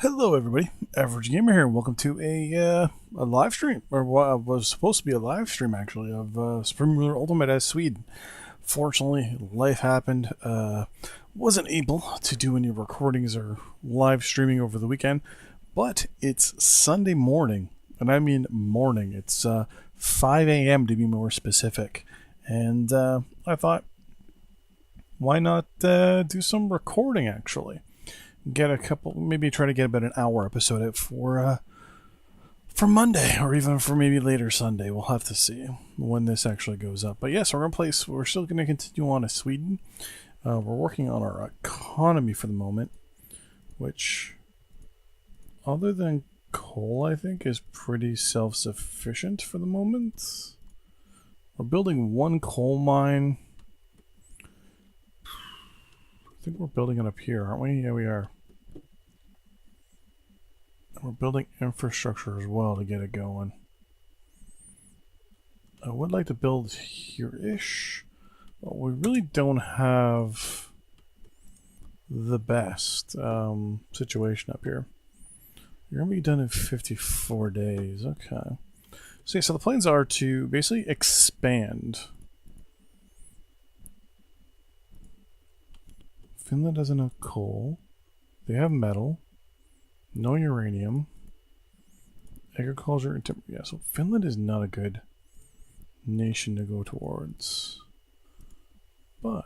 Hello, everybody. Average Gamer here, and welcome to a live stream, or what was supposed to be a live stream actually, of Spring Ultimate as Sweden. Fortunately, life happened. Wasn't able to do any recordings or live streaming over the weekend, but it's Sunday morning, and I mean morning. It's 5 a.m. to be more specific, and I thought, why not do some recording actually? Get a couple, maybe try to get about an hour episode out for Monday, or even for maybe later Sunday. We'll have to see when this actually goes up. But yes, we're still going to continue on to Sweden. We're working on our economy for the moment, which, other than coal, I think is pretty self-sufficient for the moment. We're building one coal mine. I think we're building it up here, aren't we? Yeah, we are. We're building infrastructure as well to get it going. I would like to build here-ish, but we really don't have the best situation up here. You're going to be done in 54 days. Okay. So, yeah, so the plans are to basically expand. Finland doesn't have coal. They have metal. No uranium. Agriculture and timber. Yeah, so Finland is not a good nation to go towards. But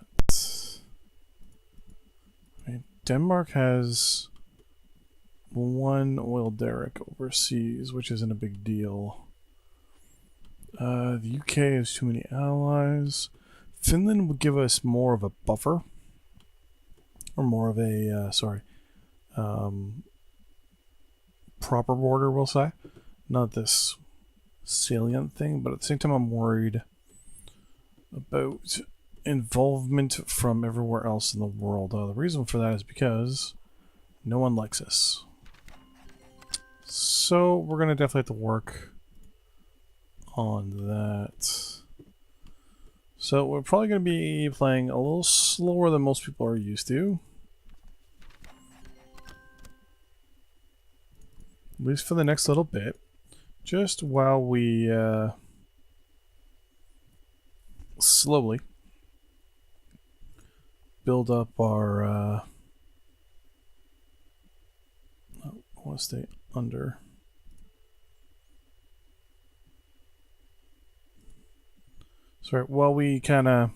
I mean, Denmark has one oil derrick overseas, which isn't a big deal. The UK has too many allies. Finland would give us more of a buffer. Or more of a, proper border, we'll say. Not this salient thing, but at the same time I'm worried about involvement from everywhere else in the world. The reason for that is because no one likes us. So we're going to definitely have to work on that. So we're probably going to be playing a little slower than most people are used to. At least for the next little bit. Just while we slowly build up our I want to stay under. Sorry, while we kind of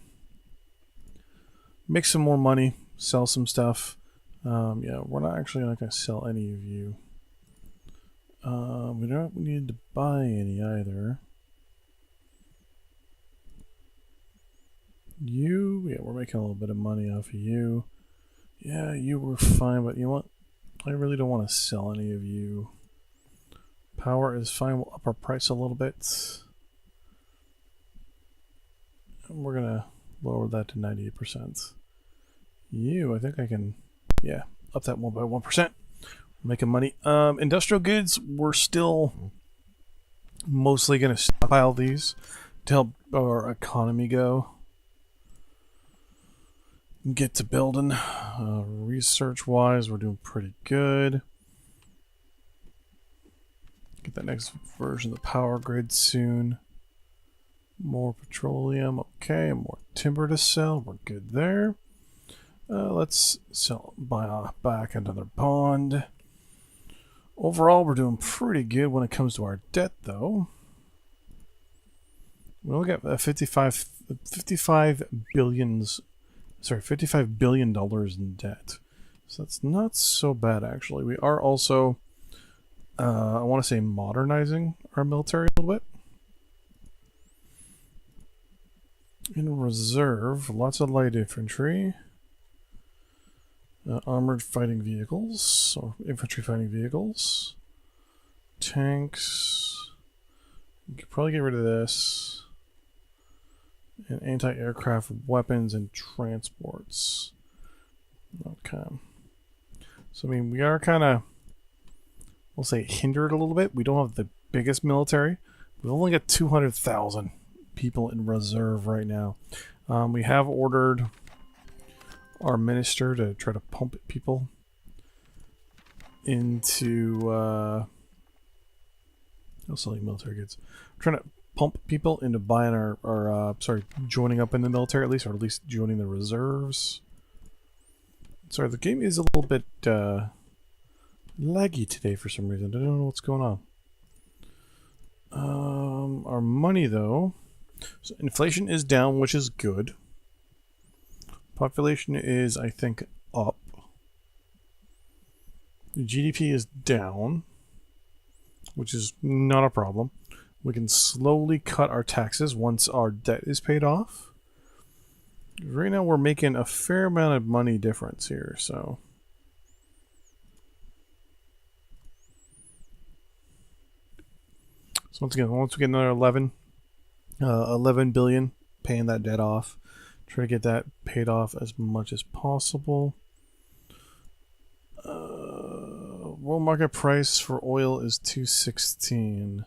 make some more money, sell some stuff. Yeah, we're not going to sell any of you. We don't need to buy any either. You, yeah, we're making a little bit of money off of you. Yeah, you were fine, but you know what? I really don't want to sell any of you. Power is fine. We'll up our price a little bit. And we're gonna lower that to 98%. You, I think I can, yeah, up that one by 1%. Making money. Industrial goods, we're still mostly going to stockpile these to help our economy go. Get to building. Research-wise, we're doing pretty good. Get that next version of the power grid soon. More petroleum. Okay, more timber to sell. We're good there. Let's buy back another bond. Overall, we're doing pretty good when it comes to our debt, though. We only got $55 billion in debt. So that's not so bad, actually. We are also, I want to say, modernizing our military a little bit. In reserve, lots of light infantry. Armored fighting vehicles, or infantry fighting vehicles. Tanks. You could probably get rid of this. And anti-aircraft weapons and transports. Okay. So, I mean, we are kind of, we'll say, hindered a little bit. We don't have the biggest military. We've only got 200,000 people in reserve right now. We have ordered our minister to try to pump people into selling military goods. I'm trying to pump people into buying our joining up in the military at least, or at least joining the reserves. Sorry, the game is a little bit laggy today for some reason. I don't know what's going on. Our money though, so inflation is down, which is good. Population is, I think, up. The GDP is down, which is not a problem. We can slowly cut our taxes once our debt is paid off. Right now we're making a fair amount of money difference here, so... So once again, once we get another 11 billion, paying that debt off. Try to get that paid off as much as possible. World market price for oil is 216.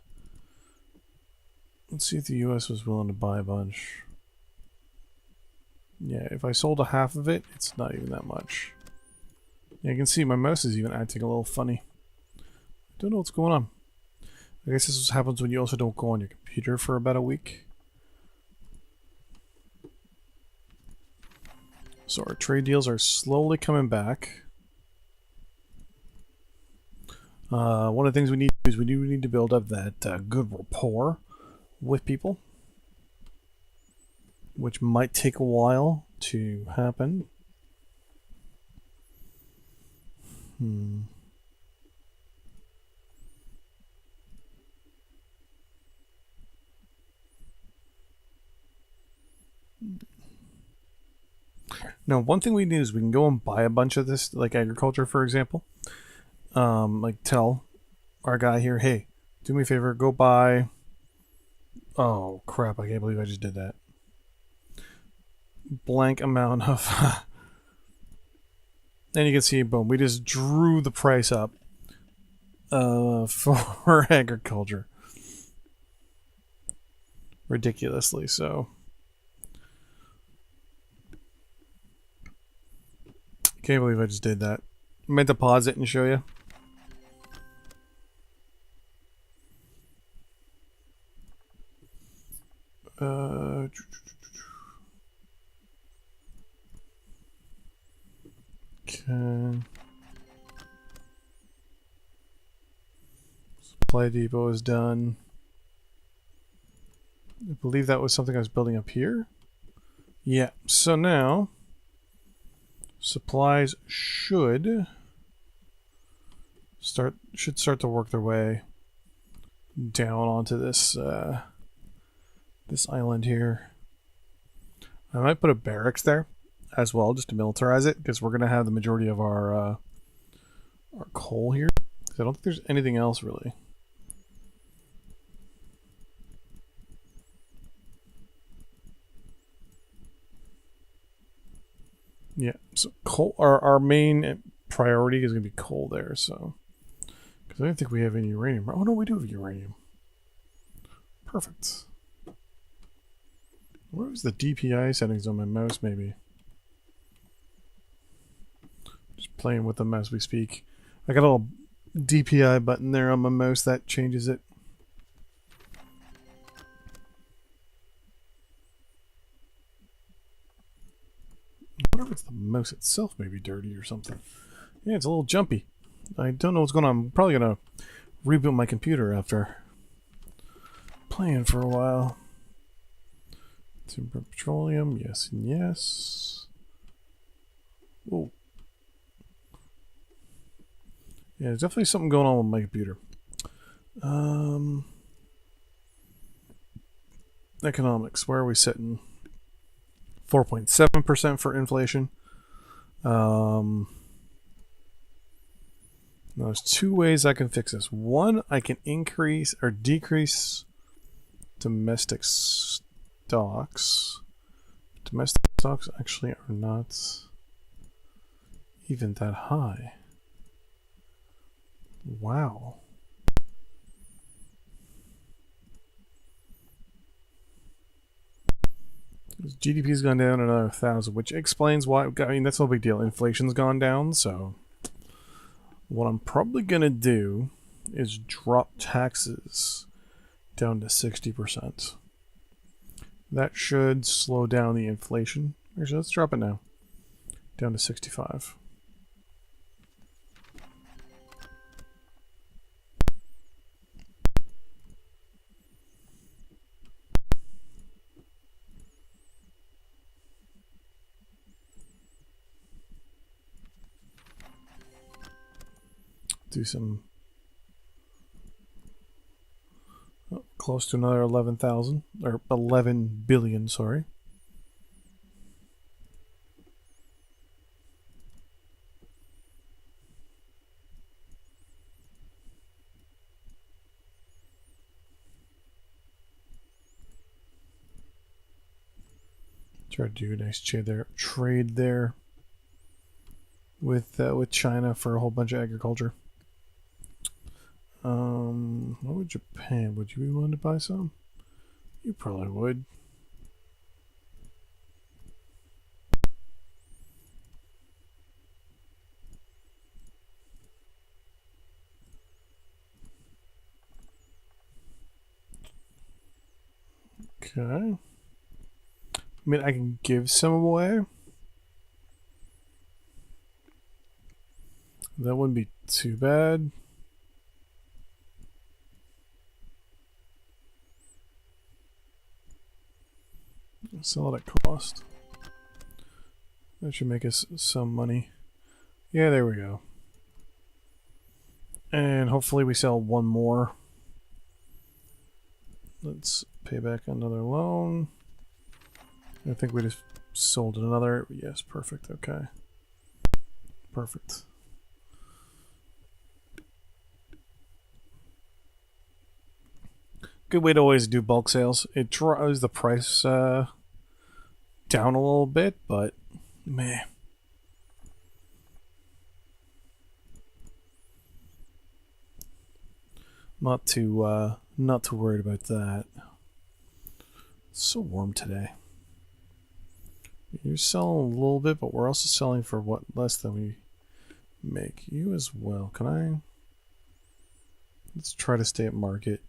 Let's see if the US was willing to buy a bunch. Yeah, if I sold a half of it, it's not even that much. Yeah, you can see my mouse is even acting a little funny. Don't know what's going on. I guess this is what happens when you also don't go on your computer for about a week. So our trade deals are slowly coming back. One of the things we need to do is we do need to build up that good rapport with people, which might take a while to happen. Now, one thing we need is we can go and buy a bunch of this, like agriculture, for example. Like tell our guy here, hey, do me a favor, go buy... Oh, crap, I can't believe I just did that. Blank amount of... And you can see, boom, we just drew the price up for agriculture. Ridiculously so. Can't believe I just did that. I meant to pause it and show you. Okay. Supply depot is done. I believe that was something I was building up here. Yeah, so now supplies should start to work their way down onto this this island here. I might put a barracks there as well, just to militarize it, because we're gonna have the majority of our coal here. I don't think there's anything else really. Yeah, so coal. Our main priority is gonna be coal there. So, because I don't think we have any uranium. Oh no, we do have uranium. Perfect. Where was the DPI settings on my mouse? Maybe. Just playing with them as we speak. I got a little DPI button there on my mouse that changes it. I wonder if it's the mouse itself may be dirty or something. Yeah, it's a little jumpy. I don't know what's going on. I'm probably going to reboot my computer after playing for a while. Timber petroleum, yes and yes. Oh. Yeah, there's definitely something going on with my computer. Economics, where are we sitting? 4.7% for inflation. There's two ways I can fix this. One, I can increase or decrease domestic stocks. Domestic stocks actually are not even that high. Wow. GDP's gone down another 1,000, which explains why. I mean, that's no big deal. Inflation's gone down, so What I'm probably going to do is drop taxes down to 60%. That should slow down the inflation. Actually, let's drop it now. Down to 65. Do some close to another 11,000 or 11 billion, sorry. Try to do a nice trade there with China for a whole bunch of agriculture. What would Japan? Would you be willing to buy some? You probably would. Okay. I mean, I can give some away. That wouldn't be too bad. Sell it at cost. That should make us some money. Yeah, there we go. And hopefully we sell one more. Let's pay back another loan. I think we just sold another. Yes, perfect. Okay. Perfect. Good way to always do bulk sales. It draws the price down a little bit, but man. Not too worried about that. It's so warm today. You're selling a little bit, but we're also selling for what less than we make. You as well. Can I? Let's try to stay at market.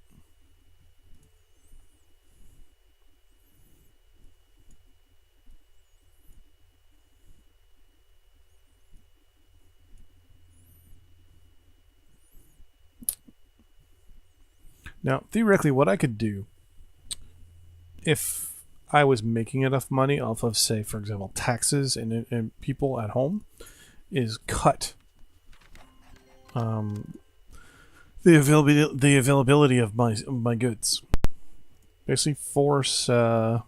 Now, theoretically, what I could do, if I was making enough money off of, say, for example, taxes and people at home, is cut the availability of my goods. Basically, force we're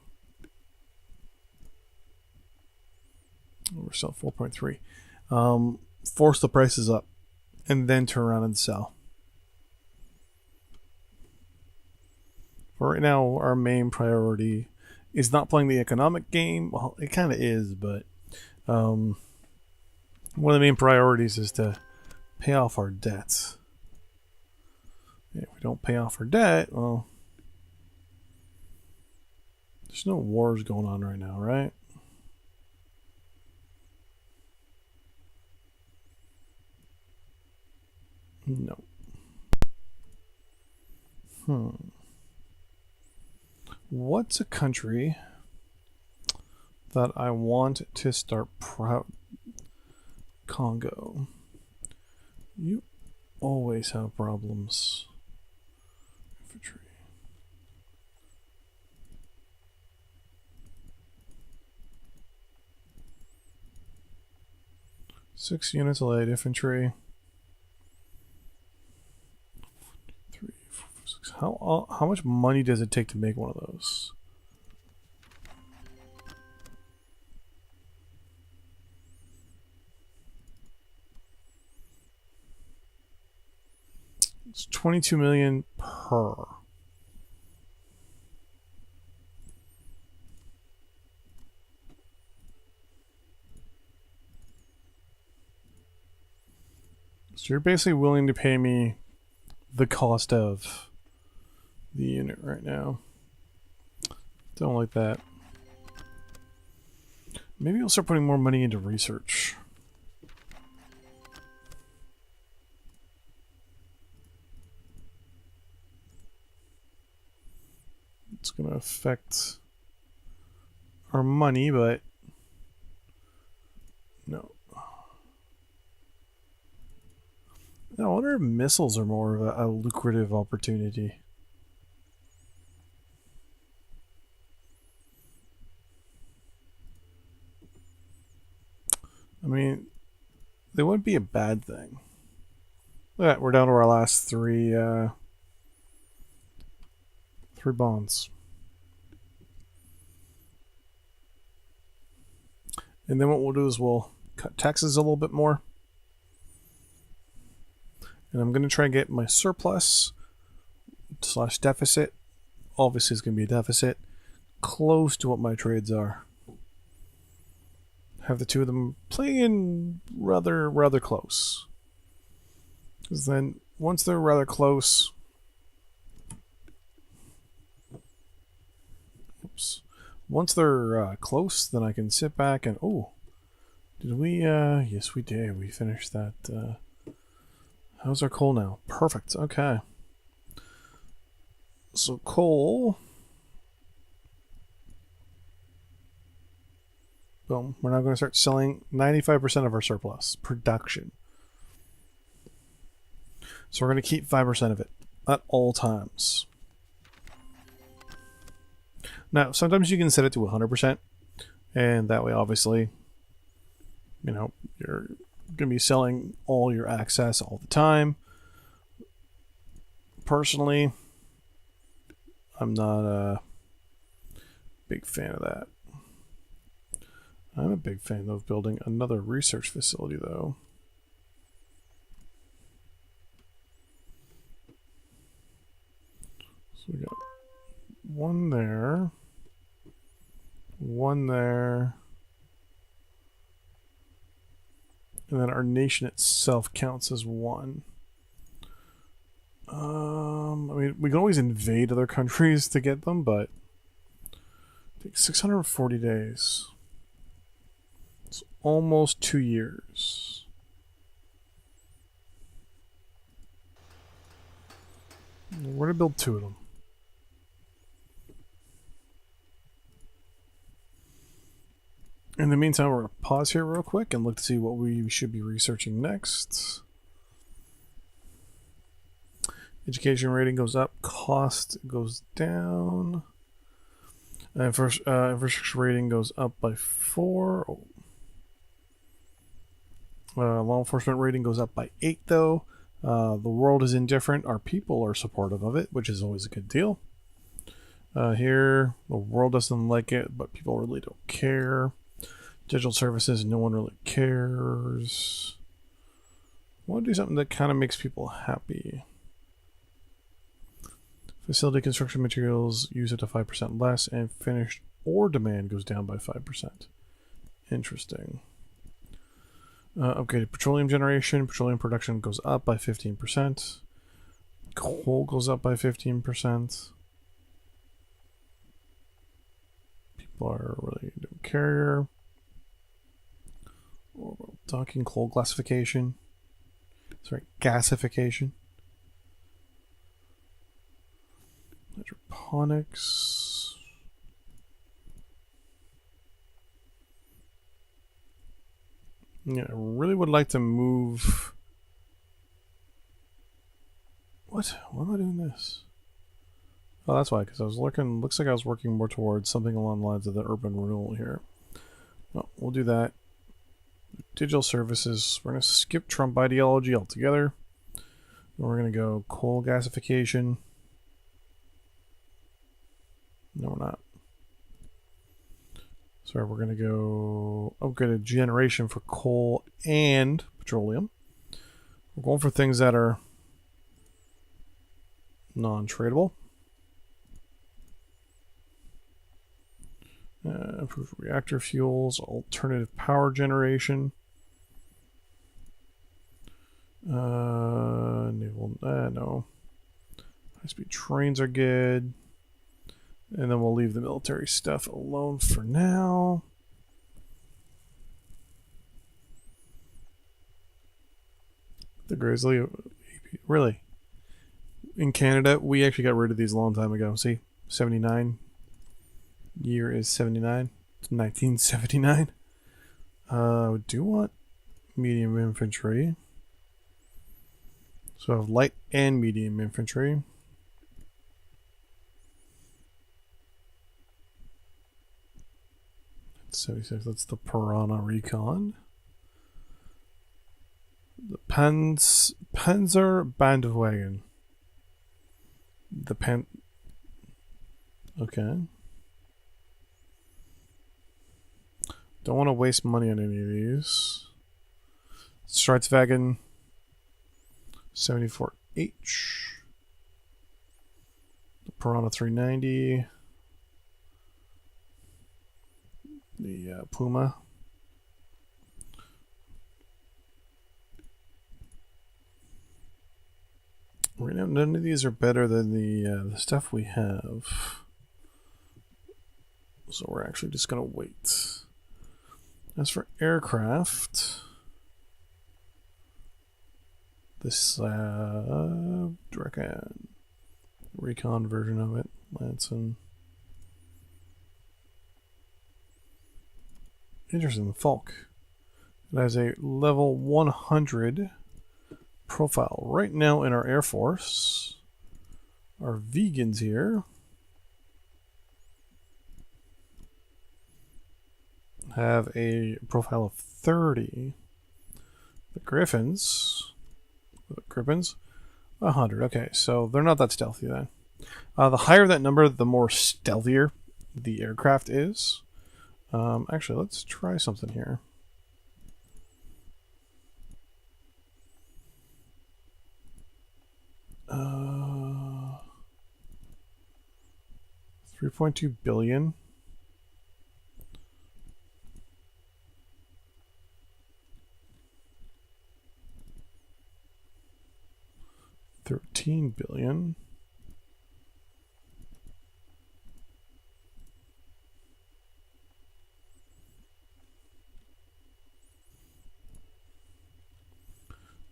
sell 4.3. Force the prices up, and then turn around and sell. For right now, our main priority is not playing the economic game. Well, it kind of is, but one of the main priorities is to pay off our debts. If we don't pay off our debt, well, there's no wars going on right now, right? No. What's a country that I want to start proud? Congo. You always have problems. Infantry. 6 units of light infantry. 3, 4, 6. How much money does it take to make one of those? It's 22 million per. So you're basically willing to pay me the cost of the unit right now. Don't like that. Maybe I'll start putting more money into research. It's going to affect our money, but no. I wonder if missiles are more of a lucrative opportunity. I mean, they wouldn't be a bad thing. Look at that, we're down to our last three bonds. And then what we'll do is we'll cut taxes a little bit more. And I'm going to try and get my surplus / deficit. Obviously, it's going to be a deficit. Close to what my trades are. Have the two of them playing rather close. Because then, once they're rather close... Oops. Once they're close, then I can sit back and... Oh! Did we... yes, we did. We finished that... How's our coal now? Perfect. Okay. So coal... Boom. We're now going to start selling 95% of our surplus. Production. So we're going to keep 5% of it at all times. Now, sometimes you can set it to 100%. And that way, obviously, you know, you're going to be selling all your access all the time. Personally, I'm not a big fan of that. I'm a big fan of building another research facility, though. So we got one there, one there, and then our nation itself counts as one. I mean, we can always invade other countries to get them, but it takes 640 days. It's almost 2 years. We're going to build 2 of them. In the meantime, we're going to pause here real quick and look to see what we should be researching next. Education rating goes up, cost goes down. Infrastructure rating goes up by 4. Law enforcement rating goes up by 8, though. The world is indifferent. Our people are supportive of it, which is always a good deal. Here, the world doesn't like it, but people really don't care. Digital services, no one really cares. I want to do something that kind of makes people happy. Facility construction materials use it to 5% less, and finished ore demand goes down by 5%. Interesting. Upgraded petroleum generation. Petroleum production goes up by 15%. Coal goes up by 15%. People are really don't care. Docking coal gasification. Sorry, gasification. Hydroponics. Yeah, I really would like to move. What? Why am I doing this? Oh, that's why, because I was looking. Looks like I was working more towards something along the lines of the urban renewal here. Well, we'll do that. Digital services. We're going to skip Trump ideology altogether. We're going to go coal gasification. No, we're not. Sorry, we're going to go upgraded generation for coal and petroleum. We're going for things that are non-tradable. Improved reactor fuels, alternative power generation. No. High-speed trains are good. And then we'll leave the military stuff alone for now. The Grizzly, really? In Canada, we actually got rid of these a long time ago. See? 79. Year is 79. It's 1979. We do want medium infantry. So I have light and medium infantry. That's 76. That's the Piranha Recon. The Panzer Bandwagon. Okay. Don't want to waste money on any of these. Streitzwagen 74H. The Piranha 390. The Puma. Right now, none of these are better than the stuff we have. So we're actually just going to wait. As for aircraft, this recon version of it, Lanson. Interesting, the Falk. It has a level 100 profile. Right now in our Air Force, our vegans here have a profile of 30. The Griffins, 100. Okay, so they're not that stealthy then. The higher that number, the more stealthier the aircraft is. Actually, let's try something here. $3.2 billion. $13 billion.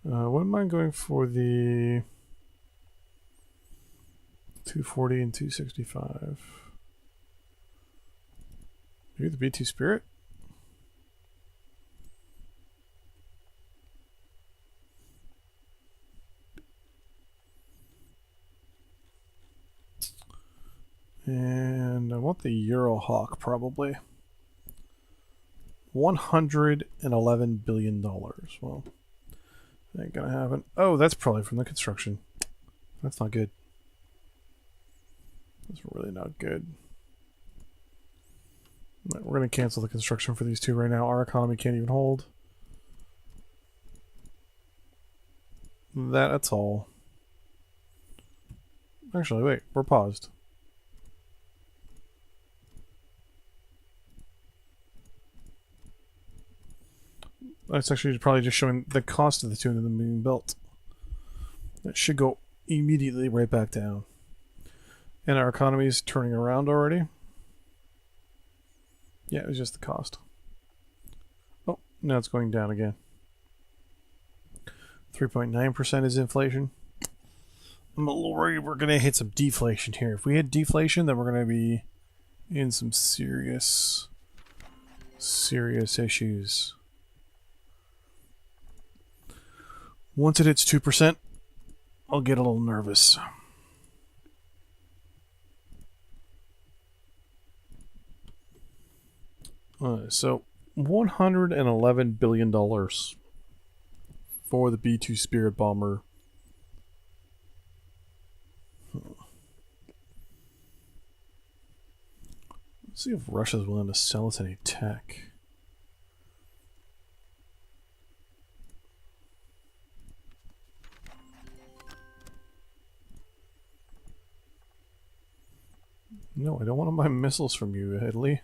Wouldn't mind going for the 240 and 265. Maybe the B2 Spirit? And I want the Eurohawk probably. $111 billion. Well, ain't gonna happen. Oh, that's probably from the construction. That's not good. That's really not good. Right, we're gonna cancel the construction for these two right now. Our economy can't even hold that at all. Actually, wait, we're paused. That's actually probably just showing the cost of the two of them being built. That should go immediately right back down. And our economy is turning around already. Yeah, it was just the cost. Oh, now it's going down again. 3.9% is inflation. I'm a little worried we're going to hit some deflation here. If we hit deflation, then we're going to be in some serious issues. Once it hits 2%, I'll get a little nervous. So $111 billion for the B-2 Spirit bomber. Let's see if Russia's willing to sell us any tech. No, I don't want to buy missiles from you, Italy.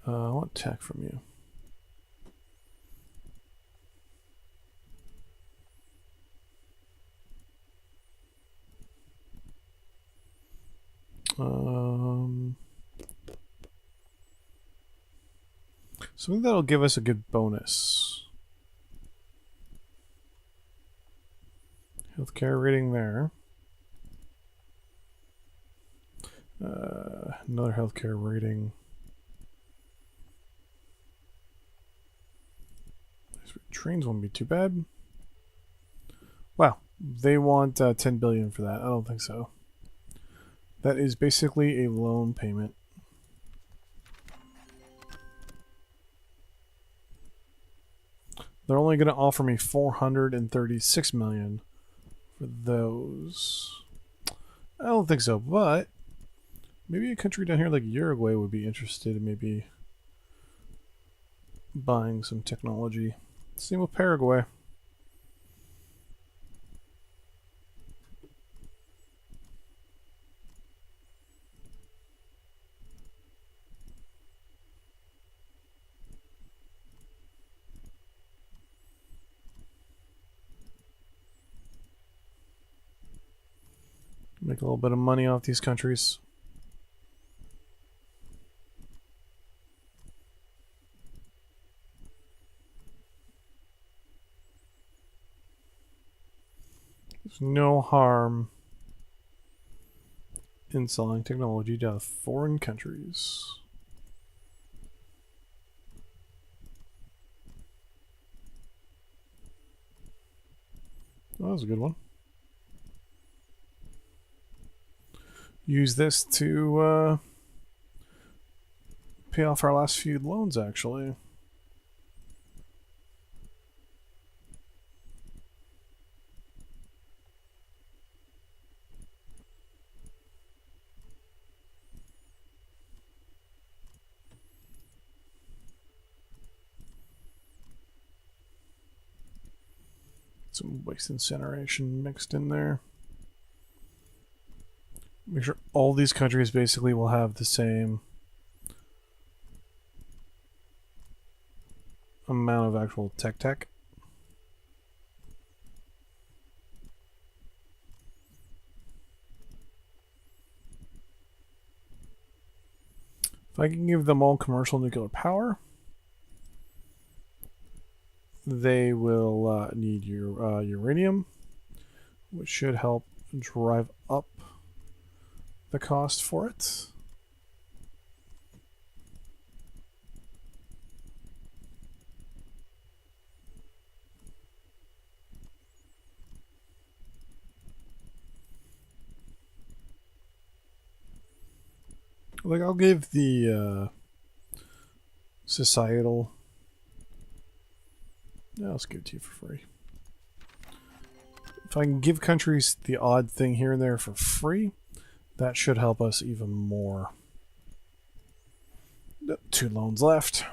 I want tech from you. Something that'll give us a good bonus. Healthcare rating there. Another healthcare rating. Trains won't be too bad. Wow, they want 10 billion for that. I don't think so. That is basically a loan payment. They're only going to offer me 436 million for those. I don't think so, but maybe a country down here like Uruguay would be interested in maybe buying some technology. Same with Paraguay. Make a little bit of money off these countries. There's no harm in selling technology to foreign countries. Oh, that was a good one. Use this to pay off our last few loans, actually. Some waste incineration mixed in there. Make sure all these countries basically will have the same amount of actual tech. If I can give them all commercial nuclear power, they will need your uranium, which should help drive up the cost for it. Like, I'll give the societal. Yeah, I'll just give it to you for free. If I can give countries the odd thing here and there for free, that should help us even more. 2 loans left.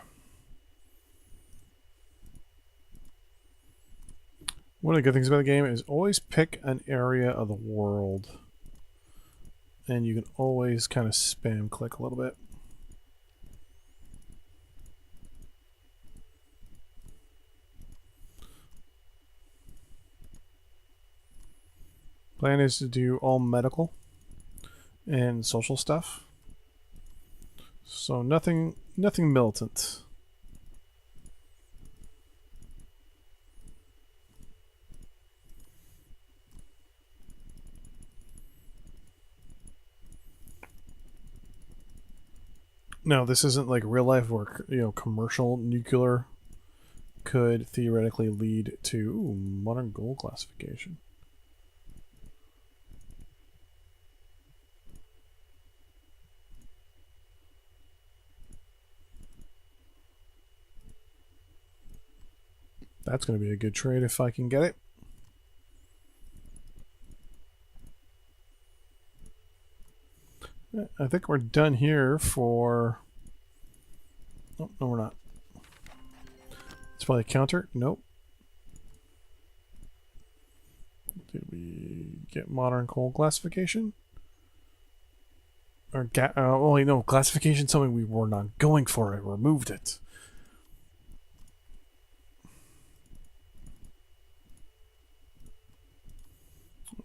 One of the good things about the game is always pick an area of the world. And you can always kind of spam click a little bit. Plan is to do all medical and social stuff. So nothing militant. No, this isn't like real life where, you know, commercial nuclear could theoretically lead to modern goal classification. That's going to be a good trade if I can get it. I think we're done here for... Oh, no, we're not. It's probably a counter. Nope. Did we get modern coal classification? Or oh, wait, no. Classification is something we were not going for. I removed it.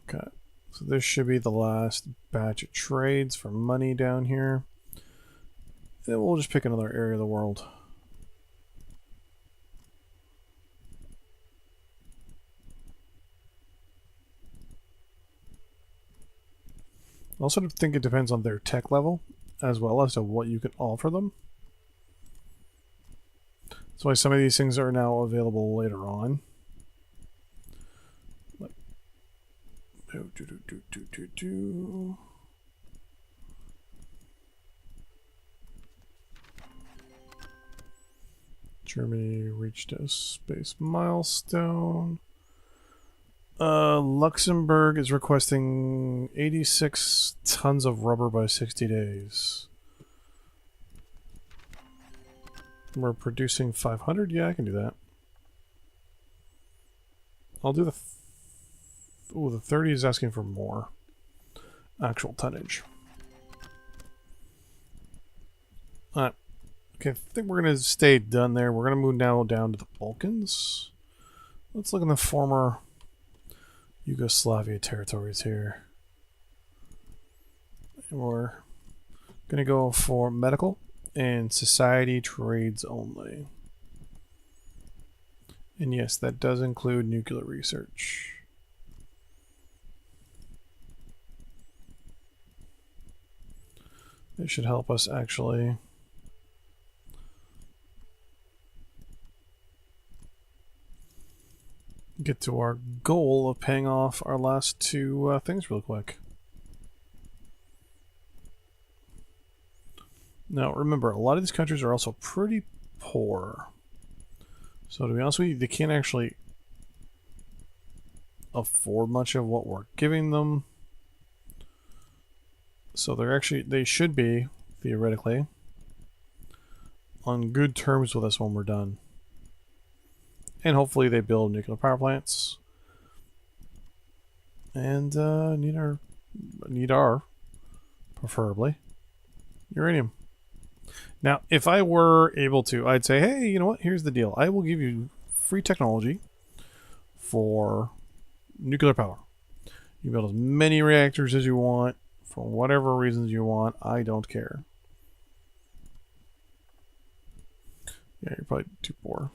Okay. So this should be the last batch of trades for money down here. Then we'll just pick another area of the world. I also think it depends on their tech level as well as to what you can offer them. That's why some of these things are now available later on. Like, Germany reached a space milestone. Luxembourg is requesting 86 tons of rubber by 60 days. We're producing 500. Yeah, I can do that. I'll do the... Oh, the 30 is asking for more actual tonnage. Alright. Okay, I think we're going to stay done there. We're going to move now down to the Balkans. Let's look in the former Yugoslavia territories here. And we're going to go for medical and society trades only. And yes, that does include nuclear research. It should help us actually get to our goal of paying off our last two things real quick. Now remember, a lot of these countries are also pretty poor. So to be honest with you, they can't actually afford much of what we're giving them. So they should be, theoretically, on good terms with us when we're done. And hopefully they build nuclear power plants. And need our, preferably, uranium. Now, if I were able to, I'd say, hey, you know what? Here's the deal. I will give you free technology for nuclear power. You build as many reactors as you want, for whatever reasons you want. I don't care. Yeah, you're probably too poor.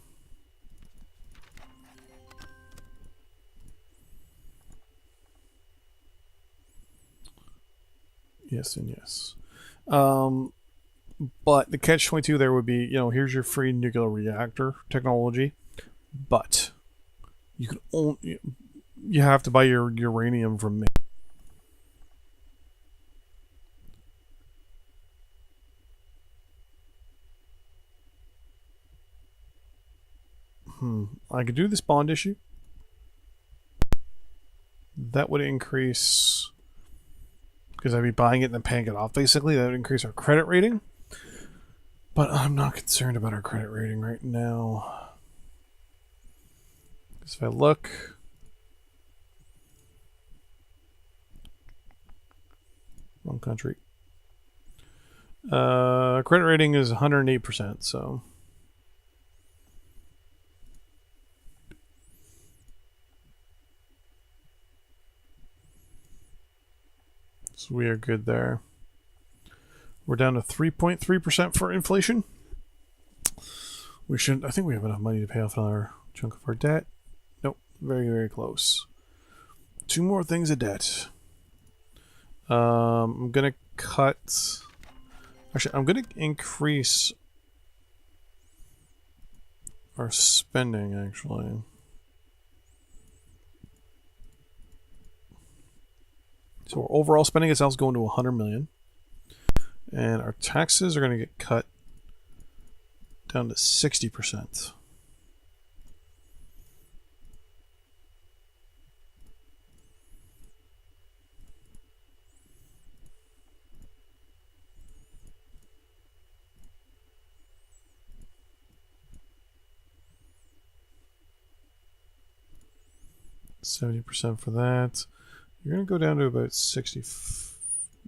Yes and yes. But the catch-22 there would be, here's your free nuclear reactor technology, but you have to buy your uranium from me. I could do this bond issue. That would increase, because I'd be buying it and then paying it off basically, that would increase our credit rating. But I'm not concerned about our credit rating right now. Because if I look, wrong country. Credit rating is 108%, so we are good there. We're down to 3.3% for inflation. I think we have enough money to pay off another chunk of our debt. Nope, very, very close. Two more things of debt. I'm gonna cut. Actually, I'm gonna increase our spending. Actually, so our overall spending itself is going to 100 million. And our taxes are going to get cut down to 60%. %70% for that. You're going to go down to about 60.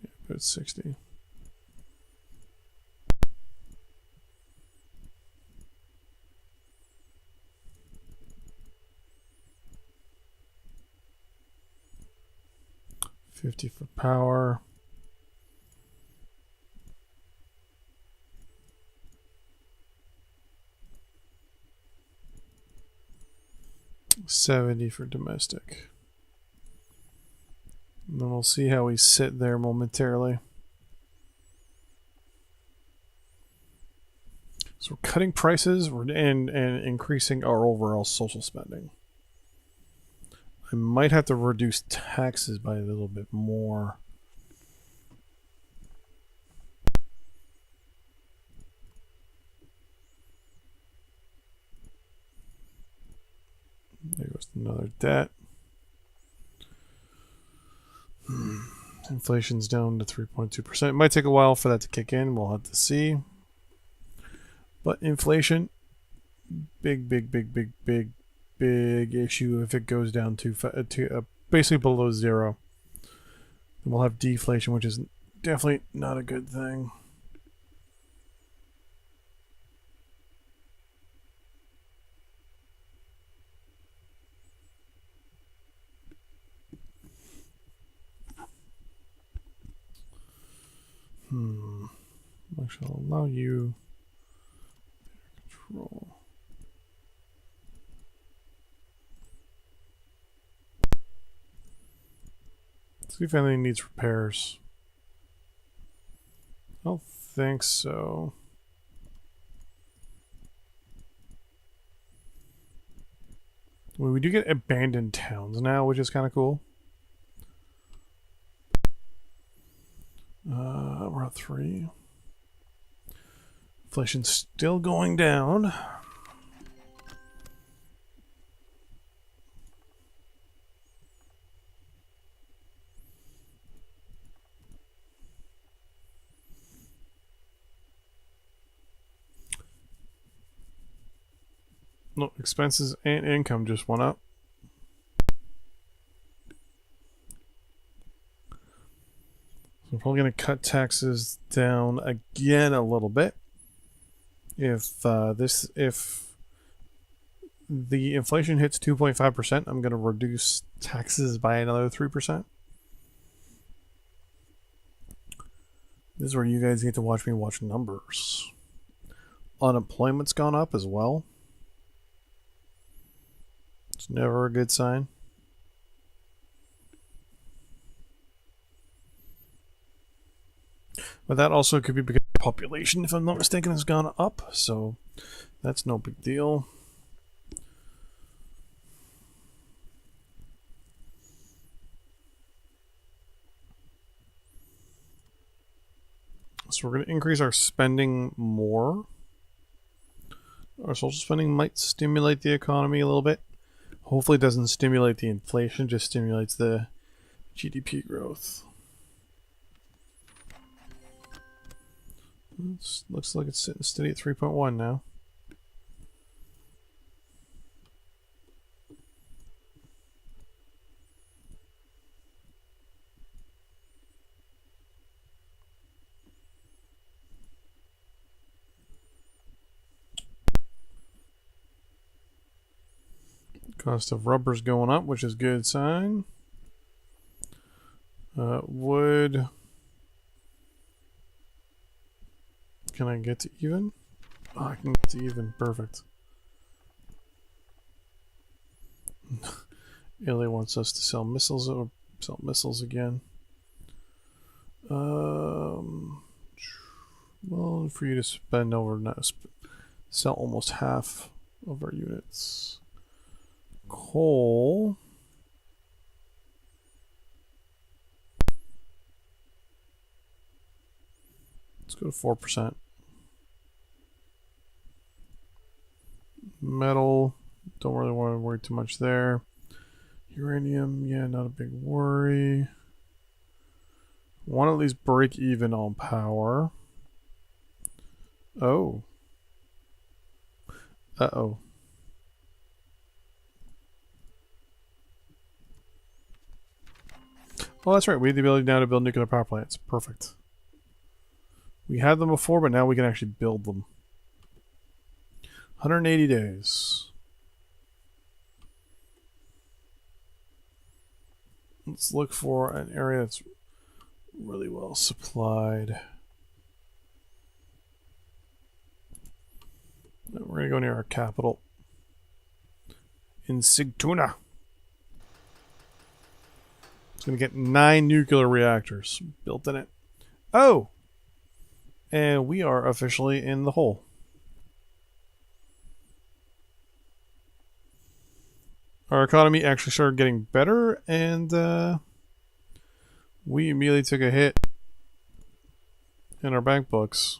Yeah, about 60. $50 for power. $70 for domestic. And then we'll see how we sit there momentarily. So we're cutting prices and increasing our overall social spending. I might have to reduce taxes by a little bit more. There goes another debt. Inflation's down to 3.2%. It might take a while for that to kick in. We'll have to see. But inflation, big issue if it goes down to basically below zero. Then we'll have deflation, which is definitely not a good thing. I shall allow you control. Let's see if anything needs repairs. I don't think so. Well, we do get abandoned towns now, which is kind of cool. We're at 3. Inflation's still going down. No, expenses and income just went up. So we're probably going to cut taxes down again a little bit. If the inflation hits 2.5%, I'm going to reduce taxes by another 3%. This is where you guys get to watch me watch numbers. Unemployment's gone up as well. It's never a good sign. But that also could be because the population, if I'm not mistaken, has gone up. So that's no big deal. So we're going to increase our spending more. Our social spending might stimulate the economy a little bit. Hopefully it doesn't stimulate the inflation, just stimulates the GDP growth. Looks like it's sitting steady at 3.1 now. Cost of rubber's going up, which is a good sign. Wood. Can I get to even? Oh, I can get to even. Perfect. Italy wants us to sell missiles or sell missiles again. Well, for you to spend over sell almost half of our units. Coal. Let's go to 4%. Metal, don't really want to worry too much there. Uranium, yeah, not a big worry. Want to at least break even on power. Oh. Uh-oh. Oh, that's right. We have the ability now to build nuclear power plants. Perfect. We had them before, but now we can actually build them. 180 days. Let's look for an area that's really well supplied. We're going to go near our capital in Sigtuna. It's going to get 9 nuclear reactors built in it. Oh! And we are officially in the hole. Our economy actually started getting better, and we immediately took a hit in our bank books.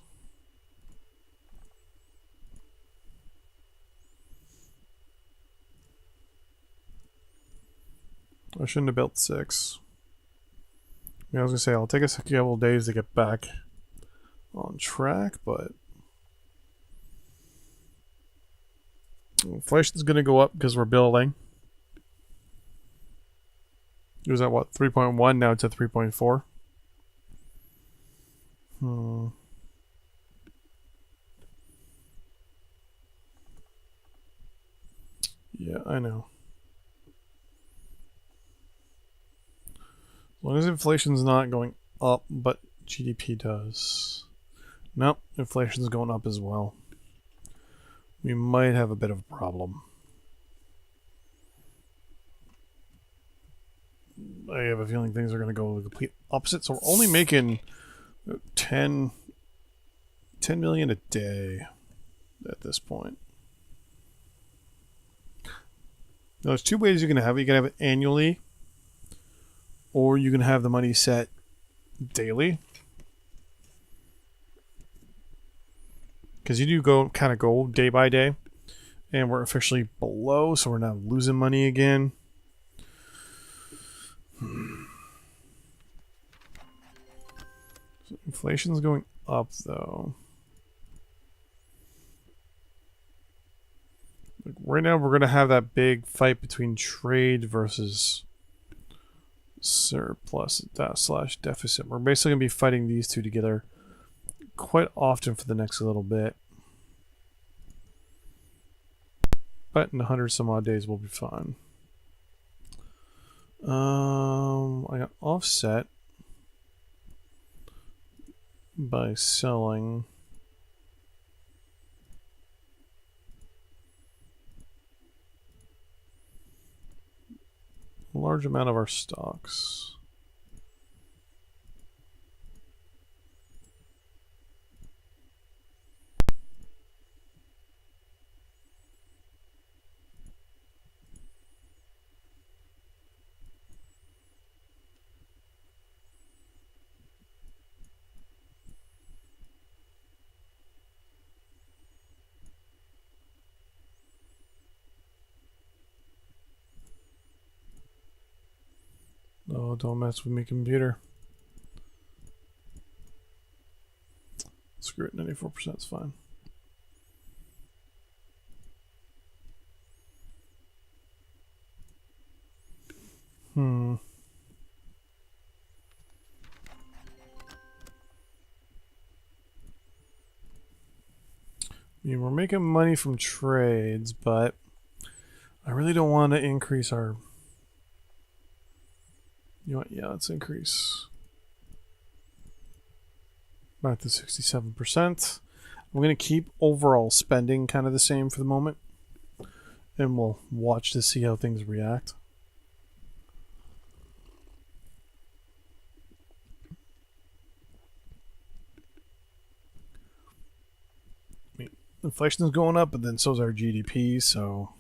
I shouldn't have built 6. I was going to say, I'll take us a couple of days to get back on track, but inflation's going to go up because we're building. It was at what, 3.1, now it's at 3.4. Yeah, I know. As long as inflation's not going up, but GDP does. Nope, inflation's going up as well. We might have a bit of a problem. I have a feeling things are going to go the complete opposite. So we're only making 10 million a day at this point. Now, there's 2 ways you can have it. You can have it annually, or you can have the money set daily. Because you do go day by day, and we're officially below, so we're now losing money again. So inflation's going up, though. Like right now, we're going to have that big fight between trade versus surplus / deficit. We're basically going to be fighting these two together quite often for the next little bit. But in 100 some odd days, we'll be fine. I got offset by selling a large amount of our stocks. Oh, don't mess with me, computer. Screw it, 94% is fine. I mean, we're making money from trades, but I really don't want to increase our... You know what? Yeah, let's increase back to 67%. I'm going to keep overall spending kind of the same for the moment, and we'll watch to see how things react. I mean, inflation is going up, but then so is our GDP, so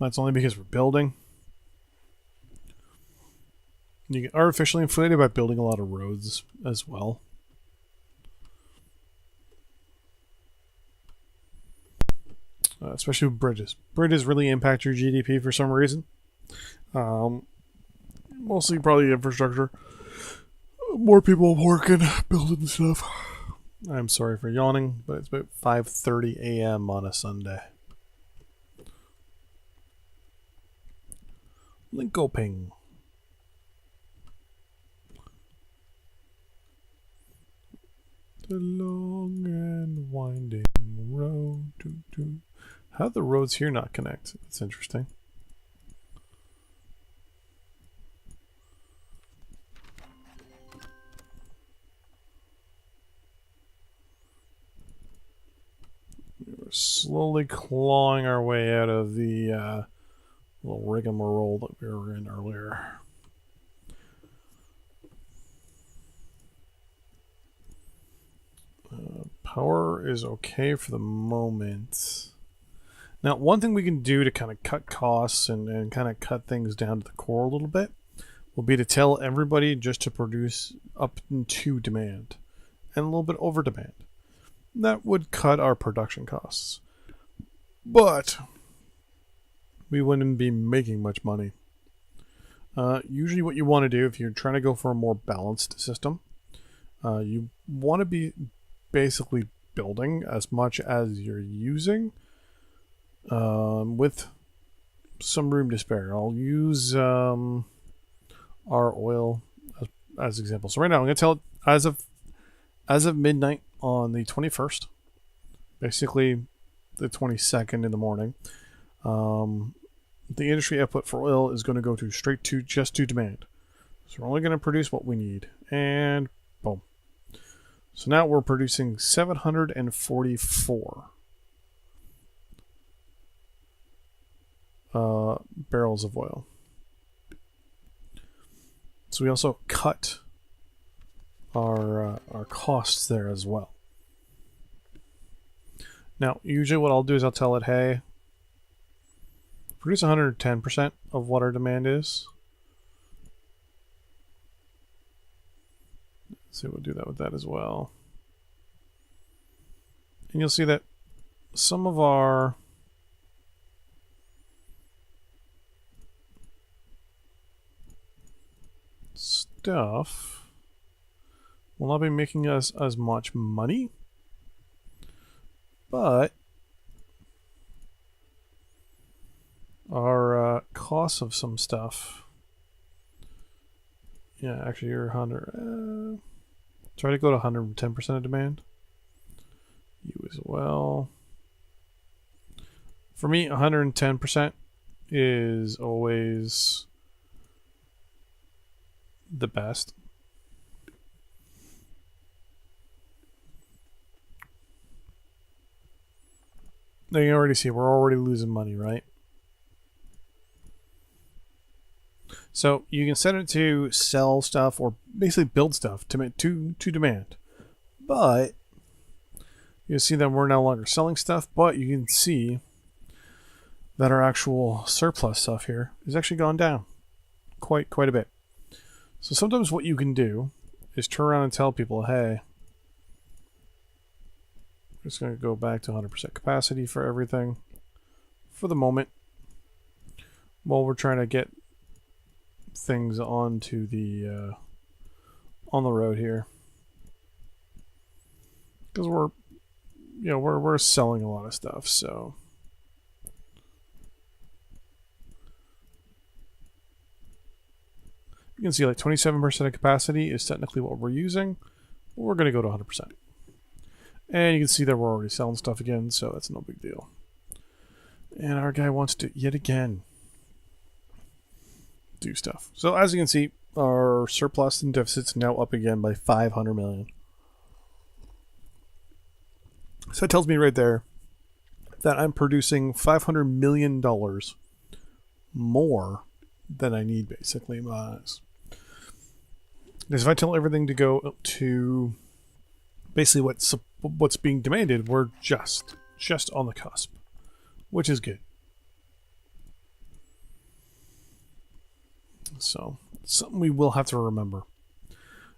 that's only because we're building. You get artificially inflated by building a lot of roads as well. Especially with bridges. Bridges really impact your GDP for some reason. Mostly probably infrastructure. More people working, building stuff. I'm sorry for yawning, but it's about 5:30 a.m. on a Sunday. Linkoping. The long and winding road. How do the roads here not connect? That's interesting. We're slowly clawing our way out of the little rigmarole that we were in earlier. Power is okay for the moment. Now, one thing we can do to kind of cut costs and kind of cut things down to the core a little bit will be to tell everybody just to produce up to demand and a little bit over demand. That would cut our production costs. But we wouldn't be making much money. Usually what you want to do if you're trying to go for a more balanced system, you want to be basically building as much as you're using with some room to spare. I'll use our oil as example. So right now I'm going to tell it as of midnight on the 21st, basically the 22nd in the morning, the industry output for oil is going to go to straight to just to demand. So we're only going to produce what we need, and boom. So now we're producing 744 barrels of oil. So we also cut our costs there as well. Now, usually what I'll do is I'll tell it, hey, produce 110% of what our demand is. So we'll do that with that as well. And you'll see that some of our stuff will not be making us as much money, but our costs of some stuff, yeah, actually you're 100, try to go to 110% of demand. You as well. For me, 110% is always the best. Now you can already see we're already losing money, right? So you can set it to sell stuff or basically build stuff to demand. But you see that we're no longer selling stuff, but you can see that our actual surplus stuff here is actually gone down quite a bit. So sometimes what you can do is turn around and tell people, hey, I'm just going to go back to 100% capacity for everything for the moment while we're trying to get things onto the on the road here, because we're selling a lot of stuff. So you can see like 27% of capacity is technically what we're using. We're going to go to 100%. And you can see that we're already selling stuff again, so that's no big deal. And our guy wants to, yet again, do stuff. So as you can see, our surplus and deficit's now up again by 500 million. So it tells me right there that I'm producing $500 million more than I need, basically, in my eyes. Because if I tell everything to go to basically what's being demanded, we're just on the cusp, which is good. So something we will have to remember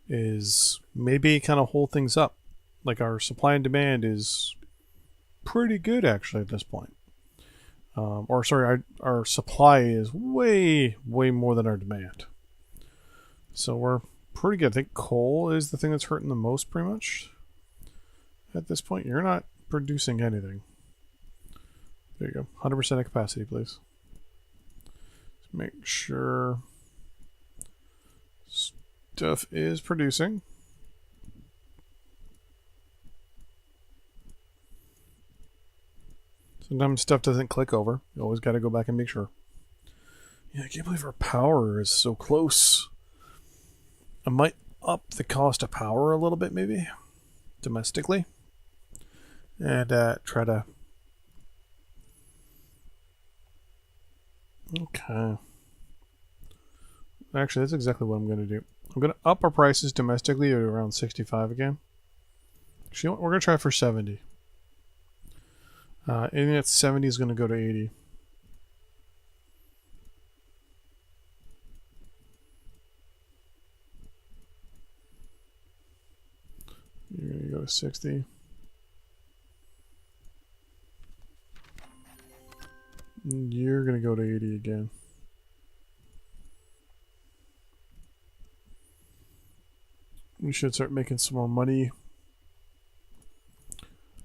is maybe kind of hold things up. Like our supply and demand is pretty good actually at this point. Or sorry, our supply is way more than our demand. So we're pretty good. I think coal is the thing that's hurting the most pretty much. At this point, you're not producing anything. There you go. 100% of capacity, please. Let's make sure stuff is producing. Sometimes stuff doesn't click over. You always got to go back and make sure. Yeah, I can't believe our power is so close. I might up the cost of power a little bit, maybe, domestically. And try to... Okay. Actually, that's exactly what I'm going to do. I'm going to up our prices domestically to around 65 again. Actually, we're going to try for 70. Anything at 70 is going to go to 80. You're going to go to 60. You're going to go to 80 again. We should start making some more money.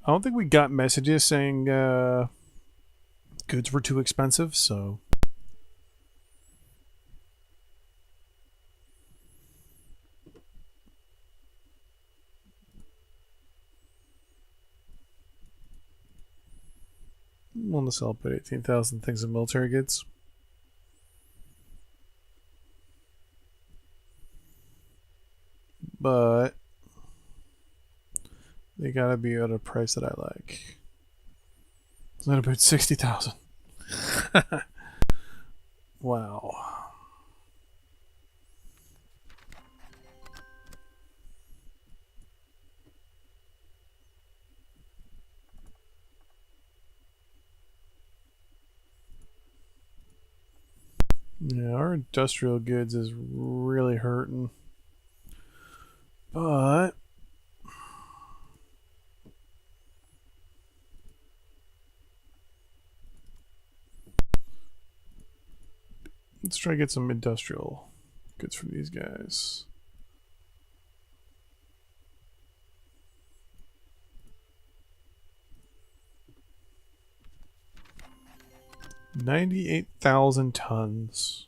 I don't think we got messages saying goods were too expensive, so... I want to sell about 18,000 things of military goods. But they gotta be at a price that I like. It's not about 60,000. Wow. Yeah, our industrial goods is really hurting. But let's try to get some industrial goods from these guys. $98,000 tons.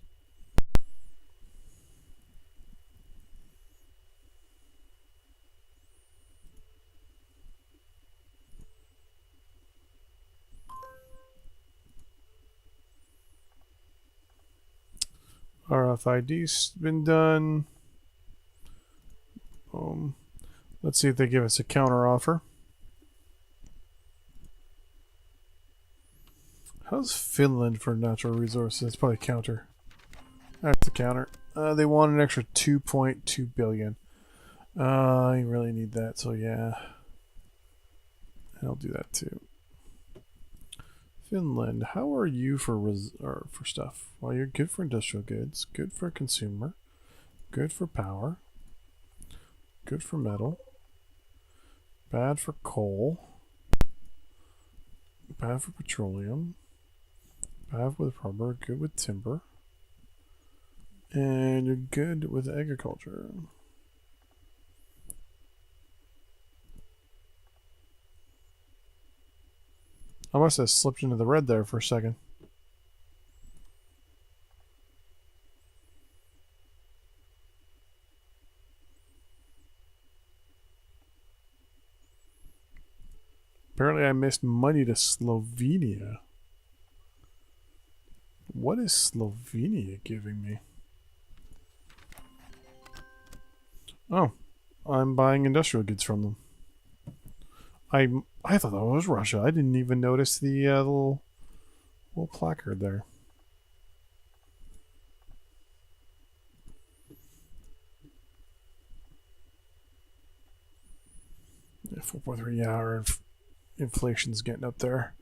RFID's been done. Let's see if they give us a counter offer. How's Finland for natural resources? It's probably counter. That's a counter. They want an extra 2.2 billion. You really need that, so yeah. I'll do that too. Finland, how are you for stuff? Well, you're good for industrial goods, good for consumer, good for power, good for metal, bad for coal, bad for petroleum, bad with rubber, good with timber, and you're good with agriculture. I must have slipped into the red there for a second. Apparently I missed money to Slovenia. What is Slovenia giving me? Oh, I'm buying industrial goods from them. I thought that was Russia. I didn't even notice the little placard there. Yeah, 4.3 hour inflation's getting up there.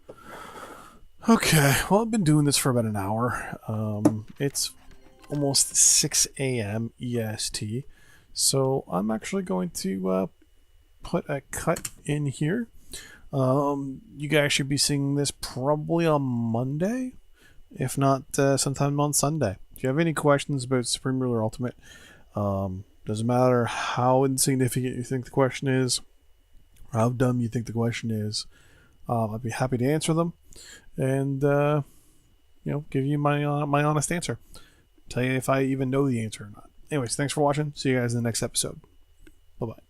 Okay, well I've been doing this for about an hour. It's almost 6 a.m. EST, so I'm actually going to put a cut in here. You guys should be seeing this probably on Monday, if not sometime on Sunday. If you have any questions about Supreme Ruler Ultimate, doesn't matter how insignificant you think the question is, or how dumb you think the question is, I'd be happy to answer them, and give you my honest answer. Tell you if I even know the answer or not. Anyways, thanks for watching. See you guys in the next episode. Bye bye.